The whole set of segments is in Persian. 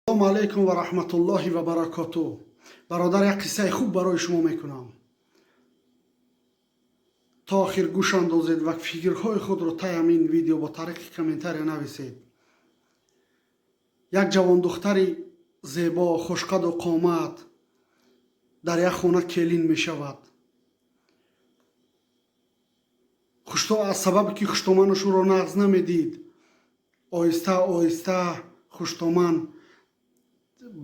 السلام علیکم و رحمت الله و برکاته. برادر، یک قصه خوب برای شما میکنم. تا آخر گوش اندازید و فکرهای خود را طی این ویدیو با طریق کامنتاری نویسید. یک جوان دختری زیبا، خوشقد و قامت در یک خانه کلین می شود. از سبب که خوشتومنش را نغز نمیدید، آهسته آهسته خوشتومن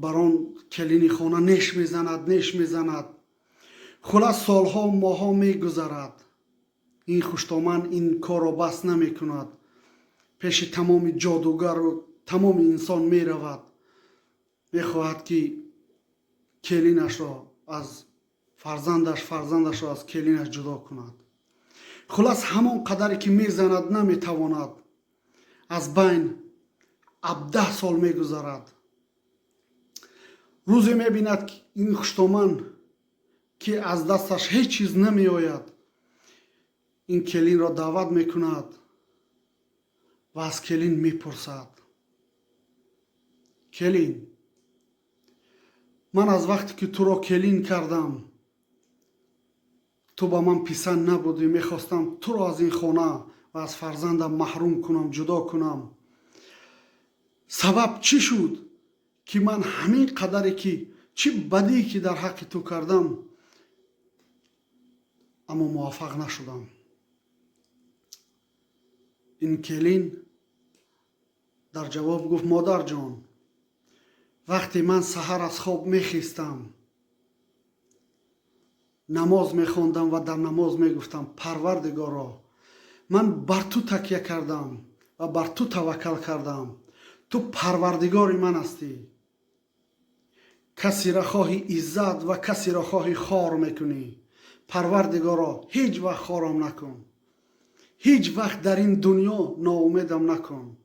بر آن کلین خانه نیش میزند. خلاص سالها ماها میگذرد. این خوشتومن این کار را بس نمی کند. پیش تمام جادوگر و تمام انسان می رود. می خواهد که کلینش را از فرزندش را از کلینش جدا کند. خلاص همان قدری که می زند نمی تواند. از بین 17 سال می گذرد. روزی می بیند که این خوشتومن که از دستش هیچ چیز نمی آید، این کلین را دعوت می کند و از کلین می پرسد: کلین، من از وقتی که تو را کلین کردم تو با من پسند نبودی. می خواستم تو را از این خانه و از فرزندم محروم کنم، جدا کنم. سبب چی شد که من همین قدری که چی بدی که در حق تو کردم اما موفق نشدم؟ این کلین در جواب گفت: مادر جان، وقتی من سحر از خواب میخیستم، نماز میخواندم و در نماز میگفتم: پروردگارا، من بر تو تکیه کردم و بر تو توکل کردم. تو پروردگار من هستی. کسی را خواهی عزت و کسی را خواهی خوار میکنی. پروردگارا، هیچ وقت خوارم نکن. هیچ وقت در این دنیا ناامیدم نکن.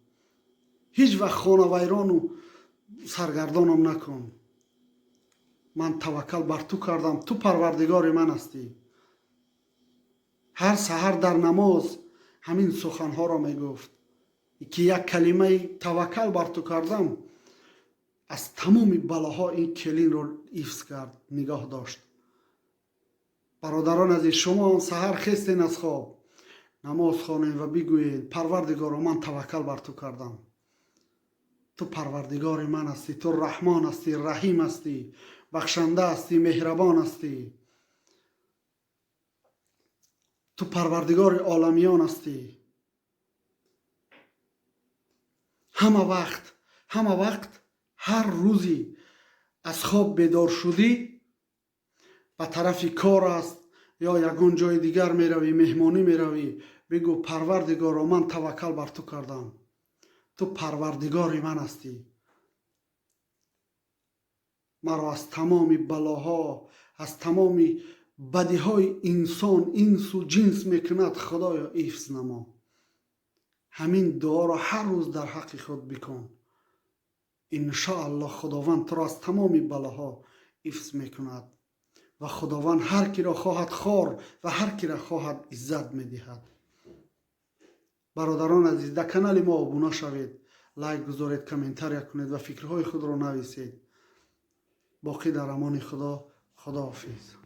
هیچ وقت خانه ویران و سرگردانم نکن. من توکل بر تو کردم. تو پروردگار من هستی. هر سحر در نماز همین سخنها را میگفت که یک کلمه توکل بر تو کردم از تمام بلاها این کلین را حفظ کرد، نگاه داشت. برادران عزیز، شما آن سحر خیستین از خواب، نماز خوانید و بگویید: پروردگارا، من توکل بر تو کردم. تو پروردگار من هستی. تو رحمان هستی، رحیم هستی، بخشنده هستی، مهربان هستی. تو پروردگار عالمیان هستی. همه وقت هر روزی از خواب بیدار شدی، به طرف کار است یا یگان جای دیگر می روی، مهمانی می روی، بگو: پروردگارا، من توکل بر تو کردم. تو پروردگار من هستی. مرا از تمام بلاها، از تمام بدیهای انسان، انس و جنس میکند خدایا حفظ نما. همین دعا را هر روز در حق خود بکن. انشاءالله خداوند تو را از تمام بلاها حفظ میکند و خداوند هر کی را خواهد خوار و هر کی را خواهد عزت میدهد. برادران عزیز، در کانال ما ابونه شوید، لایک گذارید، کامنتاری کنید و فکرهای خود را نویسید. باقی در امان خدا. خداحافظ.